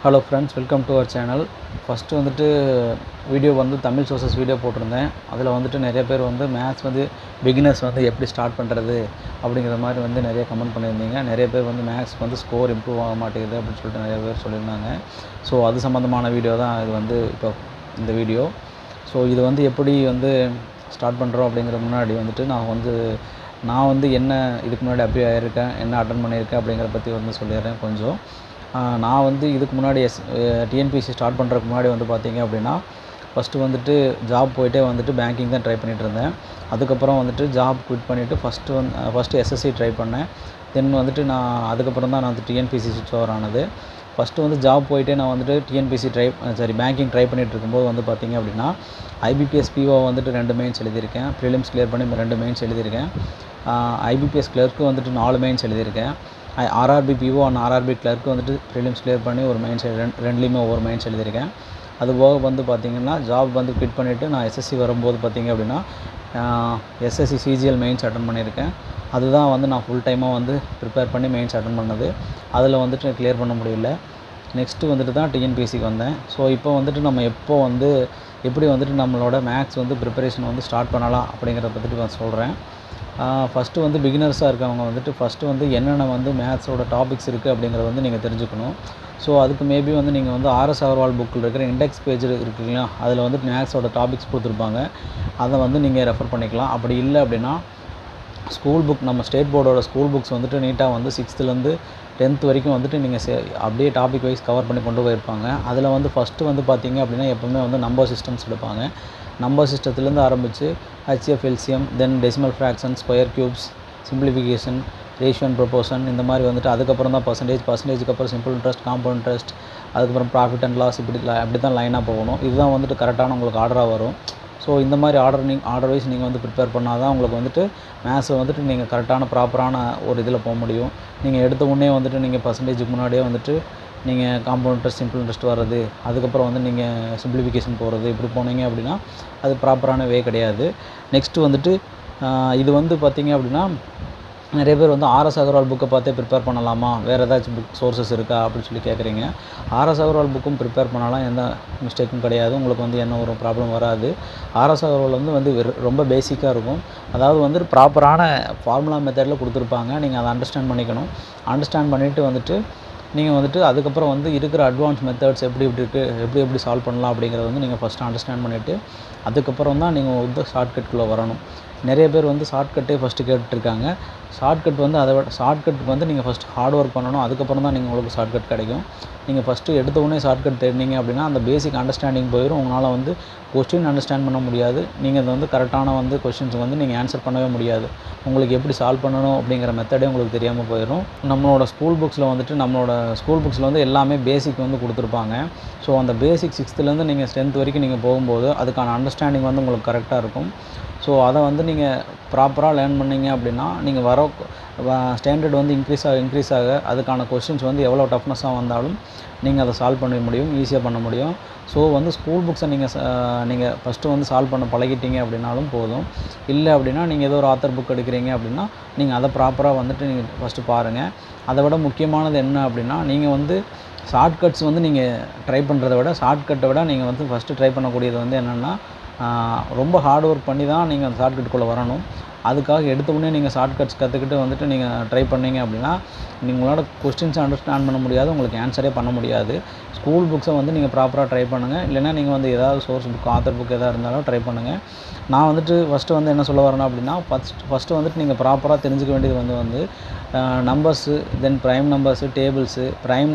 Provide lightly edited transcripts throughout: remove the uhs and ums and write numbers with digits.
Hello friends, welcome to our channel. First வந்துட்டு video வந்து Tamil sources video போட்டிருந்தேன். அதில் வந்துட்டு நிறைய பேர் வந்து மேத்ஸ் வந்து பிகினர்ஸ் வந்து எப்படி ஸ்டார்ட் பண்ணுறது அப்படிங்கிற மாதிரி வந்து நிறைய கமெண்ட் பண்ணியிருந்தீங்க. நிறைய பேர் வந்து மேத்ஸ் வந்து ஸ்கோர் இம்ப்ரூவ் ஆக மாட்டேங்குது அப்படின்னு சொல்லிட்டு நிறைய பேர் சொல்லியிருந்தாங்க. ஸோ அது சம்மந்தமான வீடியோ தான் இது வந்து இப்போ இந்த வீடியோ. ஸோ இது வந்து எப்படி வந்து ஸ்டார்ட் பண்ணுறோம் அப்படிங்கிற முன்னாடி வந்துட்டு நான் வந்து என்ன இதுக்கு முன்னாடி அப்ளை ஆகியிருக்கேன், என்ன அட்டன் பண்ணியிருக்கேன் அப்படிங்கிற பற்றி வந்து சொல்லிடுறேன் கொஞ்சம். நான் வந்து இதுக்கு முன்னாடி டிஎன்பிஎஸ்சி ஸ்டார்ட் பண்ணுறதுக்கு முன்னாடி வந்து பார்த்திங்க அப்படின்னா, ஃபஸ்ட்டு வந்துட்டு ஜாப் போயிட்டே வந்துட்டு பேங்கிங் தான் ட்ரை பண்ணிகிட்டு இருந்தேன். அதுக்கப்புறம் வந்துட்டு ஜாப் குவிட் பண்ணிவிட்டு ஃபஸ்ட்டு எஸ்எஸ்சி ட்ரை பண்ணேன். தென் வந்துட்டு அதுக்கப்புறம் தான் நான் வந்து டிஎன்பிஎஸ்சி ஸ்விட்ச் ஓவர் ஆனது. ஃபஸ்ட்டு வந்து ஜாப் போயிட்டே நான் வந்துட்டு டிஎன்பிஎஸ்சி பேங்கிங் ட்ரை பண்ணிகிட்டு இருக்கும்போது வந்து பார்த்திங்க அப்படின்னா, ஐபிபிஎஸ் பிஓ வந்துட்டு 2 மெயின்ஸ் எழுதியிருக்கேன். ப்ரிலிம்ஸ் கிளியர் பண்ணி 2 மெயின்ஸ் எழுதியிருக்கேன். ஐபிபிஎஸ் கிளர்க்கு வந்துட்டு 4 மெயின்ஸ் எழுதியிருக்கேன். RRB PO and RRB clerk வந்துட்டு ப்ரிலிம்ஸ் கிளியர் பண்ணி ஒரு மெயின்ஸ் ரெண்டுலேயுமே ஒவ்வொரு மெயின்ஸ் எழுதியிருக்கேன். அதுபோக வந்து பார்த்திங்கன்னா ஜாப் வந்து குவிட் பண்ணிவிட்டு நான் எஸ்எஸ்சி வரும்போது பார்த்திங்க அப்படின்னா எஸ்எஸ்சி சிஜிஎல் மெயின்ஸ் அட்டன் பண்ணியிருக்கேன். அதுதான் வந்து நான் ஃபுல் டைமாக வந்து ப்ரிப்பேர் பண்ணி மெயின்ஸ் அட்டன் பண்ணது. அதில் வந்துட்டு கிளியர் பண்ண முடியல. நெக்ஸ்ட்டு வந்துட்டு தான் டிஎன்பிஎஸ்சிக்கு வந்தேன். ஸோ இப்போ வந்துட்டு நம்ம எப்படி வந்துட்டு நம்மளோட மேத்ஸ் வந்து ப்ரிப்பரேஷன் வந்து ஸ்டார்ட் பண்ணலாம் அப்படிங்கிறத பற்றிட்டு நான் சொல்கிறேன். ஃபஸ்ட்டு வந்து பிகினர்ஸாக இருக்கவங்க வந்துட்டு ஃபஸ்ட்டு வந்து என்னென்ன வந்து மேத்ஸோட டாபிக்ஸ் இருக்குது அப்படிங்கிறத வந்து நீங்கள் தெரிஞ்சுக்கணும். ஸோ அதுக்கு மேபி வந்து நீங்கள் வந்து ஆர்எஸ் அகர்வால் புக்கில் இருக்கிற இண்டெக்ஸ் பேஜ் இருக்குங்களா, அதில் வந்து மேத்ஸோட டாபிக்ஸ் கொடுத்துருப்பாங்க. அதை வந்து நீங்கள் ரெஃபர் பண்ணிக்கலாம். அப்படி இல்லை அப்படின்னா ஸ்கூல் புக், நம்ம ஸ்டேட் போர்டோட ஸ்கூல் புக்ஸ் வந்துட்டு நீட்டாக வந்து 6th to 10th வரைக்கும் வந்துட்டு நீங்கள் அப்படியே டாபிக் வைஸ் கவர் பண்ணி கொண்டு போயிருப்பாங்க. அதில் வந்து ஃபஸ்ட்டு வந்து பார்த்திங்க அப்படின்னா எப்போவுமே வந்து நம்பர் சிஸ்டம்ஸ் எடுப்பாங்க. நம்பர் சிஸ்டத்துலேருந்து ஆரம்பித்து HF, LCM, then decimal fraction, square cubes, simplification, ratio and proportion, இந்த மாதிரி வந்துட்டு அதுக்கப்புறம் தான் பர்சன்டேஜுக்கு அப்புறம் சிம்பிள் இன்ட்ரெஸ்ட், காம்பவுண்ட் இன்ட்ரெஸ்ட், அதுக்கப்புறம் ப்ராஃபிட் அண்ட் லாஸ், அப்படி தான் லைனாக போகணும். இதுதான் வந்துட்டு கரெக்டான உங்களுக்கு ஆர்டராக வரும். ஸோ இந்த மாதிரி ஆர்டர் வைஸ் நீங்கள் வந்து ப்ரிப்பேர் பண்ணால் தான் உங்களுக்கு வந்துட்டு மேத்ஸை வந்துட்டு நீங்கள் கரெக்டான ப்ராப்பரான ஒரு இதில் போக முடியும். நீங்கள் எடுத்த உடனே வந்துட்டு நீங்கள் பர்சன்டேஜுக்கு முன்னாடியே வந்துட்டு நீங்கள் காம்பவுண்ட் இன்ட்ரெஸ்ட், சிம்பிள் இன்ட்ரெஸ்ட் வர்றது, அதுக்கப்புறம் வந்து நீங்கள் சிம்பிளிஃபிகேஷன் போகிறது, இப்படி போனீங்க அப்படின்னா அது ப்ராப்பரான வே கிடையாது. நெக்ஸ்ட்டு வந்துட்டு இது வந்து பார்த்திங்க அப்படின்னா நிறைய பேர் வந்து ஆர்எஸ் அகர்வால் புக்கை பார்த்தே ப்ரிப்பேர் பண்ணலாமா, வேறு ஏதாச்சும் புக் சோர்சஸ் இருக்கா அப்படின்னு சொல்லி கேட்குறீங்க. ஆர்எஸ் அகர்வால் புக்கும் ப்ரிப்பேர் பண்ணலாம், எந்த மிஸ்டேக்கும் கிடையாது. உங்களுக்கு வந்து என்ன ஒரு ப்ராப்ளம் வராது. ஆர்எஸ் அகர்வால் வந்து ரொம்ப பேசிக்காக இருக்கும். அதாவது வந்து ப்ராப்பரான ஃபார்முலா மெத்தடில் கொடுத்துருப்பாங்க. நீங்கள் அதை அண்டர்ஸ்டாண்ட் பண்ணிக்கணும். அண்டர்ஸ்டாண்ட் பண்ணிவிட்டு வந்துட்டு நீங்கள் வந்துட்டு அதுக்கப்புறம் வந்து இருக்கிற அட்வான்ஸ் மெத்தட்ஸ் எப்படி சால்வ் பண்ணலாம் அப்படிங்கிறத வந்து நீங்கள் ஃபஸ்ட்டு அண்டர்ஸ்டாண்ட் பண்ணிவிட்டு அதுக்கப்புறம் தான் நீங்கள் வந்து ஷார்ட்கட்குள்ளே வரணும். நிறைய பேர் வந்து ஷார்ட்கட்டே ஃபஸ்ட்டு கேட்டுட்ருக்காங்க. ஷார்ட்கட் வந்து அதை விட ஷார்ட்கட்டுக்கு வந்து நீங்கள் ஃபஸ்ட்டு ஹார்ட் ஒர்க் பண்ணணும். அதுக்கப்புறம் தான் உங்களுக்கு ஷார்ட்கட் கிடைக்கும். நீங்கள் ஃபஸ்ட்டு எடுத்த உடனே ஷார்ட்கட் தேடினீங்க அப்படின்னா அந்த பேசிக் அண்டர்ஸ்டாண்டிங் போயிடும். உங்களால் வந்து கொஸ்டின் அண்டர்ஸ்டாண்ட் பண்ண முடியாது. நீங்கள் அது வந்து கரெக்டான வந்து கொஸ்டின்ஸுக்கு வந்து நீங்கள் ஆன்சர் பண்ணவே முடியாது. உங்களுக்கு எப்படி சால்வ் பண்ணணும் அப்படிங்கிற மெத்தடே உங்களுக்கு தெரியாமல் போயிடும். நம்மளோட ஸ்கூல் புக்ஸில் வந்து எல்லாமே பேசிக் வந்து கொடுத்துருப்பாங்க. ஸோ அந்த பேசிக் 6th நீங்கள் 10th வரைக்கும் நீங்கள் போகும்போது அதுக்கான அண்டர்ஸ்டாண்டிங் வந்து உங்களுக்கு கரெக்டாக இருக்கும். ஸோ அதை வந்து நீங்கள் ப்ராப்பராக லேர்ன் பண்ணிங்க அப்படின்னா நீங்கள் ஸ்டாண்டர்ட் வந்து இன்க்ரீஸ் ஆக அதுக்கான கொஸ்டின்ஸ் வந்து எவ்வளோ டஃப்னஸாக வந்தாலும் நீங்கள் அதை சால்வ் பண்ண முடியும், ஈஸியாக பண்ண முடியும். ஸோ வந்து ஸ்கூல் புக்ஸை நீங்கள் ஃபஸ்ட்டு வந்து சால்வ் பண்ண பழகிட்டீங்க அப்படின்னாலும் போதும். இல்லை அப்படின்னா நீங்கள் ஏதோ ஒரு ஆத்தர் புக் எடுக்கிறீங்க அப்படின்னா நீங்கள் அதை ப்ராப்பராக வந்துட்டு நீங்கள் ஃபஸ்ட்டு பாருங்கள். அதை விட முக்கியமானது என்ன அப்படின்னா, நீங்கள் வந்து ஷார்ட்கட்ஸ் வந்து நீங்கள் ட்ரை பண்ணுறத விட ஷார்ட்கட்டை விட நீங்கள் வந்து ஃபஸ்ட்டு ட்ரை பண்ணக்கூடியது வந்து என்னென்னா, ரொம்ப ஹார்ட் ஒர்க் பண்ணி தான் நீங்கள் அந்த ஷார்ட்கட்டுக்குள்ளே வரணும். அதுக்காக எடுத்த உடனே நீங்கள் ஷார்ட்கட்ஸ் கற்றுக்கிட்டு வந்துட்டு நீங்கள் ட்ரை பண்ணீங்க அப்படின்னா உங்களோட கொஸ்டின்ஸை அண்டர்ஸ்டாண்ட் பண்ண முடியாது, உங்களுக்கு ஆன்சரே பண்ண முடியாது. ஸ்கூல் புக்ஸை வந்து நீங்கள் ப்ராப்பராக ட்ரை பண்ணுங்கள். இல்லைனா நீங்கள் வந்து ஏதாவது சோர்ஸ் புக், ஆத்தர் புக் எதாக இருந்தாலும் ட்ரை பண்ணுங்கள். நான் வந்துட்டு ஃபஸ்ட்டு வந்து என்ன சொல்ல வரேன்னா அப்படின்னா, ஃபஸ்ட்டு வந்துட்டு நீங்கள் ப்ராப்பராக தெரிஞ்சுக்க வேண்டியது வந்து numbers, then prime numbers, tables, prime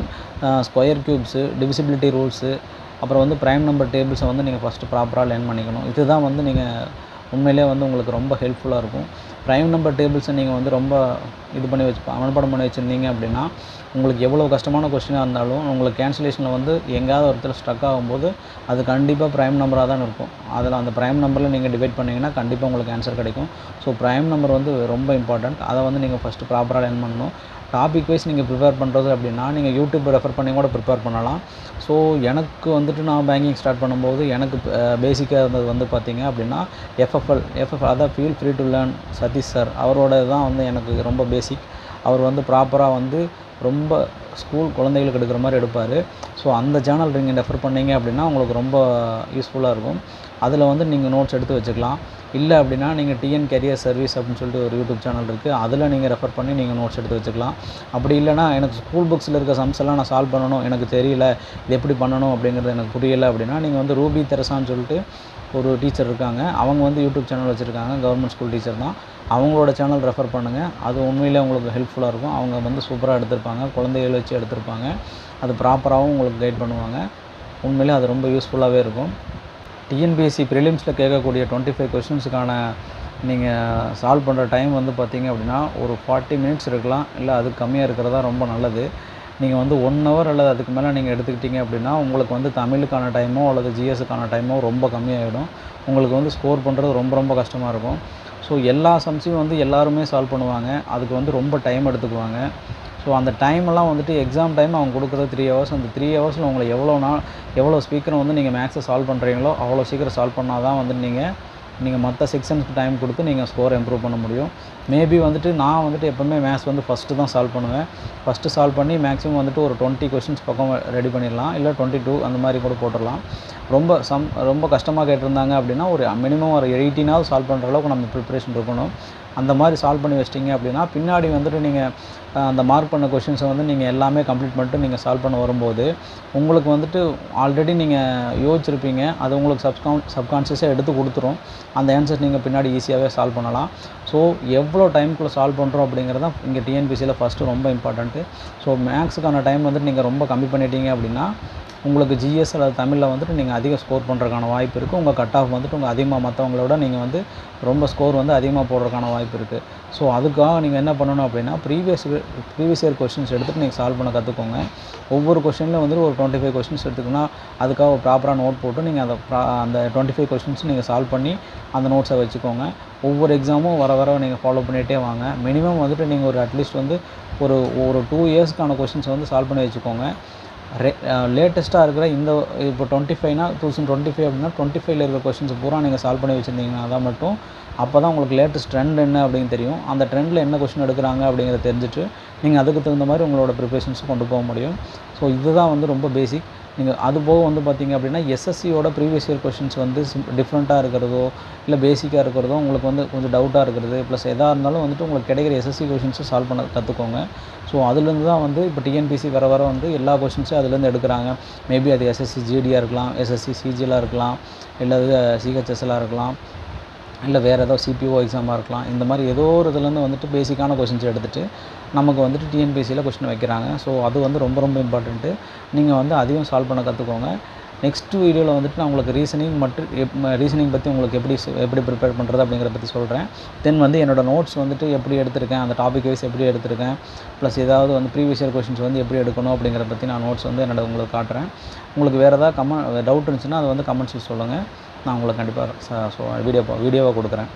square cubes, divisibility rules, அப்புறம் வந்து ப்ரைம் நம்பர் டேபிள்ஸை வந்து நீங்கள் ஃபஸ்ட்டு ப்ராப்பராக லேர்ன் பண்ணிக்கணும். இதுதான் வந்து நீங்கள் உண்மையிலே வந்து உங்களுக்கு ரொம்ப ஹெல்ப்ஃபுல்லாக இருக்கும். ப்ரைம் நம்பர் டேபிள்ஸை நீங்கள் வந்து ரொம்ப மனப்பாடம் பண்ணி வச்சுருந்தீங்க அப்படின்னா உங்களுக்கு எவ்வளோ கஷ்டமான கொஸ்டினாக இருந்தாலும் உங்களுக்கு கேன்சலேஷனில் வந்து எங்கேயாவது ஒரு இடத்துல ஸ்ட்ரக் ஆகும்போது அது கண்டிப்பாக ப்ரைம் நம்பராக தான் இருக்கும். அதில் அந்த ப்ரைம் நம்பரில் நீங்கள் டிவைட் பண்ணிங்கன்னா கண்டிப்பாக உங்களுக்கு ஆன்சர் கிடைக்கும். ஸோ ப்ரைம் நம்பர் வந்து ரொம்ப இம்பார்ட்டண்ட். அதை வந்து நீங்கள் ஃபஸ்ட்டு ப்ராப்பராக லேர்ன் பண்ணணும். டாபிக் வைஸ் நீங்கள் ப்ரிப்பேர் பண்ணுறது அப்படின்னா நீங்கள் யூடியூப் ரெஃபர் பண்ணி கூட ப்ரிப்பேர் பண்ணலாம். ஸோ எனக்கு வந்துட்டு நான் பேங்கிங் ஸ்டார்ட் பண்ணும்போது எனக்கு பேசிக்காக இருந்தது வந்து பார்த்திங்க அப்படின்னா எஃப்எஃப் அதான் feel free to learn Satish sir, அவரோட தான் வந்து எனக்கு ரொம்ப பேசிக். அவர் வந்து ப்ராப்பராக வந்து ரொம்ப ஸ்கூல் குழந்தைகளுக்கு எடுக்கிற மாதிரி எடுப்பார். ஸோ அந்த சேனல் நீங்கள் ரெஃபர் பண்ணீங்க அப்படின்னா உங்களுக்கு ரொம்ப யூஸ்ஃபுல்லாக இருக்கும். அதில் வந்து நீங்கள் நோட்ஸ் எடுத்து வச்சுக்கலாம். இல்லை அப்படின்னா நீங்கள் டிஎன் கெரியர் சர்வீஸ் அப்படின்னு சொல்லிட்டு ஒரு யூடியூப் சேனல் இருக்குது. அதில் நீங்கள் ரெஃபர் பண்ணி நீங்கள் நோட்ஸ் எடுத்து வச்சுக்கலாம். அப்படி இல்லைனா எனக்கு ஸ்கூல் புக்ஸில் இருக்க சம்ஸ் எல்லாம் நான் சால்வ் பண்ணணும், எனக்கு தெரியல, இது எப்படி பண்ணணும் அப்படிங்கிறது எனக்கு புரியலை அப்படின்னா நீங்கள் வந்து ரூபி தெரசான்னு சொல்லிட்டு ஒரு டீச்சர் இருக்காங்க. அவங்க வந்து யூடியூப் சேனல் வச்சுருக்காங்க. கவர்மெண்ட் ஸ்கூல் டீச்சர் தான். அவங்களோட சேனல் ரெஃபர் பண்ணுங்கள். அது உண்மையிலே உங்களுக்கு ஹெல்ப்ஃபுல்லாக இருக்கும். அவங்க வந்து சூப்பராக எடுத்திருப்பாங்க. குழந்தைகள் வச்சு எடுத்திருப்பாங்க. அது ப்ராப்பராகவும் உங்களுக்கு கைட் பண்ணுவாங்க. உண்மையிலே அது ரொம்ப யூஸ்ஃபுல்லாகவே இருக்கும். டிஎன்பிஎஸ்சி ப்ரிலிம்ஸில் கேட்கக்கூடிய 25 கொஷின்ஸுக்கான நீங்கள் சால்வ் பண்ணுற டைம் வந்து பார்த்திங்க அப்படின்னா ஒரு 40 மினிட்ஸ் இருக்கலாம். இல்லை அதுக்கு கம்மியாக இருக்கிறதா ரொம்ப நல்லது. நீங்கள் வந்து 1 ஹவர் அல்லது அதுக்கு மேலே நீங்கள் எடுத்துக்கிட்டீங்க அப்படின்னா உங்களுக்கு வந்து தமிழுக்கான டைமோ அல்லது ஜிஎஸ்ஸுக்கான டைமோ ரொம்ப கம்மியாகிடும். உங்களுக்கு வந்து ஸ்கோர் பண்ணுறது ரொம்ப ரொம்ப கஷ்டமாக இருக்கும். ஸோ எல்லா சம்ஸையும் வந்து எல்லாருமே சால்வ் பண்ணுவாங்க. அதுக்கு வந்து ரொம்ப டைம் எடுத்துக்குவாங்க. ஸோ அந்த டைமெல்லாம் வந்துட்டு எக்ஸாம் டைம் அவங்க கொடுக்குறது 3 ஹவர்ஸ். அந்த 3 ஹவர்ஸில் உங்களை எவ்வளோ சீக்கிரம் வந்து நீங்கள் மேக்ஸை சால்வ் பண்ணுறீங்களோ அவ்வளோ சீக்கிரம் சால்வ் பண்ணால் தான் வந்து நீங்கள் மற்ற செக்ஷன்ஸ்க்கு டைம் கொடுத்து நீங்கள் ஸ்கோரை இம்ப்ரூவ் பண்ண முடியும். மேபி வந்துட்டு நான் வந்துட்டு எப்போவுமே மேத்ஸ் வந்து ஃபஸ்ட்டு தான் சால்வ் பண்ணுவேன். ஃபஸ்ட்டு சால்வ் பண்ணி மேக்ஸிமம் வந்துட்டு ஒரு 20 கொஷின்ஸ் பக்கம் ரெடி பண்ணிடலாம். இல்லை 22 அந்த மாதிரி கூட போட்டுடலாம். ரொம்ப கஷ்டமாக கேட்டிருந்தாங்க அப்படின்னா ஒரு மினிமம் ஒரு 18ஆவது சால்வ் பண்ணுற அளவுக்கு நம்ம ப்ரிப்பரேஷன் இருக்கணும். அந்த மாதிரி சால்வ் பண்ணி வச்சிட்டிங்க அப்படின்னா பின்னாடி வந்துட்டு நீங்கள் அந்த மார்க் பண்ண கொஷின்ஸை வந்து நீங்கள் எல்லாமே கம்ப்ளீட் பண்ணிட்டு நீங்கள் சால்வ் பண்ண வரும்போது உங்களுக்கு வந்துட்டு ஆல்ரெடி நீங்கள் யோசிச்சிருப்பீங்க. அது உங்களுக்கு சப்கான்ஷியஸாக எடுத்து கொடுத்துரும். அந்த ஆன்சர்ஸ் நீங்கள் பின்னாடி ஈஸியாகவே சால்வ் பண்ணலாம். ஸோ எவ்வளோ டைமுக்குள்ளே சால்வ் பண்ணுறோம் அப்படிங்கிறது தான் இங்கே டிஎன்பிசியில் ஃபஸ்ட்டு ரொம்ப இம்பார்ட்டண்ட்டு. ஸோ மேக்ஸுக்கான டைம் வந்துட்டு நீங்கள் ரொம்ப கம்மி பண்ணிட்டீங்க அப்படின்னா உங்களுக்கு ஜிஎஸ் அல்லது தமிழில் வந்துட்டு நீங்கள் அதிக ஸ்கோர் பண்ணுறதுக்கான வாய்ப்பு இருக்குது. உங்கள் கட் ஆஃப் வந்துட்டு உங்கள் அதிகமாக மற்றவங்களோட நீங்கள் வந்து ரொம்ப ஸ்கோர் வந்து அதிகமாக போடுறதுக்கான வாய்ப்பு இருக்குது. ஸோ அதுக்காக நீங்கள் என்ன பண்ணணும் அப்படின்னா ப்ரீவியஸ் இயர் கொஷின்ஸ் எடுத்துகிட்டு நீங்கள் சால்வ் பண்ண கற்றுக்கோங்க. ஒவ்வொரு கொஷினில் வந்துட்டு ஒரு 25 கொஷின்ஸ் எடுத்துக்கினா அதுக்காக ஒரு ப்ராப்பராக நோட் போட்டு நீங்கள் அந்த 25 கொஷின்ஸ் நீங்கள் சால்வ் பண்ணி அந்த நோட்ஸை வச்சுக்கோங்க. ஒவ்வொரு எக்ஸாமும் வர நீங்கள் ஃபாலோ பண்ணிகிட்டே வாங்க. மினிமம் வந்துட்டு நீங்கள் ஒரு அட்லீஸ்ட் வந்து ஒரு 2 இயர்ஸ்க்கான கொஷின்ஸை வந்து சால்வ் பண்ணி வச்சுக்கோங்க. லேட்டஸ்ட்டாக இருக்கிற இப்போ 25னா 2025 அப்படின்னா 25ல் இருக்கிற கொஷின்ஸ் பூரா நீங்கள் சால்வ் பண்ணி வச்சுருந்தீங்கன்னா தான் மட்டும் அப்போ தான் உங்களுக்கு லேட்டஸ்ட் ட்ரெண்ட் என்ன அப்படின்னு தெரியும். அந்த ட்ரெண்டில் என்ன கொஷின் எடுக்கிறாங்க அப்படிங்கிறத தெரிஞ்சுட்டு நீங்கள் அதுக்கு தகுந்த மாதிரி உங்களோட ப்ரிப்பரேஷன்ஸ் கொண்டு போக முடியும். ஸோ இதுதான் வந்து ரொம்ப பேசிக். நீங்கள் அது போக வந்து பார்த்திங்க அப்படின்னா எஸ்எஸ்சியோட ப்ரீவியஸ் இயர் கொஷின்ஸ் வந்து டிஃப்ரெண்ட்டாக இருக்கிறதோ இல்லை பேசிக்காக இருக்கிறதோ உங்களுக்கு வந்து கொஞ்சம் டவுட்டாக இருக்கிறது ப்ளஸ் எதாக இருந்தாலும் வந்துட்டு உங்களுக்கு கிடைக்கிற எஸ்எஸ்சி கொஷின்ஸை சால்வ் பண்ண கற்றுக்கோங்க. ஸோ அதுலேருந்து தான் வந்து இப்போ டிஎன்பிசி வர வந்து எல்லா கொஷின்ஸும் அதுலேருந்து எடுக்கிறாங்க. மேபி அது எஸ்எஸ்சி ஜிடியாக இருக்கலாம், எஸ்எஸ்சி சிஜிலாம் இருக்கலாம், இல்லை சிஹெச்எஸ்லாம் இருக்கலாம், இல்லை வேறு ஏதோ சிபிஓ எக்ஸாமாக இருக்கலாம். இந்த மாதிரி ஏதோ ஒரு இதுலேருந்து வந்துட்டு பேசிக்கான கொஷின்ஸ் எடுத்துகிட்டு நமக்கு வந்துட்டு டிஎன்பிசியில் கொஷின் வைக்கிறாங்க. ஸோ அது வந்து ரொம்ப ரொம்ப இம்பார்ட்டண்ட்டு. நீங்கள் வந்து அதையும் சால்வ் பண்ண கற்றுக்கோங்க. நெக்ஸ்ட் வீடியோவில் வந்துட்டு நான் உங்களுக்கு ரீசனிங் பற்றி உங்களுக்கு எப்படி ப்ரிப்பேர் பண்ணுறது அப்படிங்கிறத பற்றி சொல்கிறேன். தென் வந்து என்னோடய நோட்ஸ் வந்துட்டு எப்படி எடுத்திருக்கேன், அந்த டாபிக் வைஸ் எப்படி எடுத்திருக்கேன், ப்ளஸ் ஏதாவது வந்து ப்ரீவியஸ் இயர் கொஷின்ஸ் வந்து எப்படி எடுக்கணும் அப்படிங்கிறத பற்றி நான் நோட்ஸ் வந்து உங்களுக்கு காட்டுறேன். உங்களுக்கு வேறு ஏதாவது டவுட் இருந்துச்சுன்னா அதை வந்து கமெண்ட்ஸில் சொல்லுங்கள். நான் உங்களுக்கு கண்டிப்பாக வீடியோவாக கொடுக்குறேன்.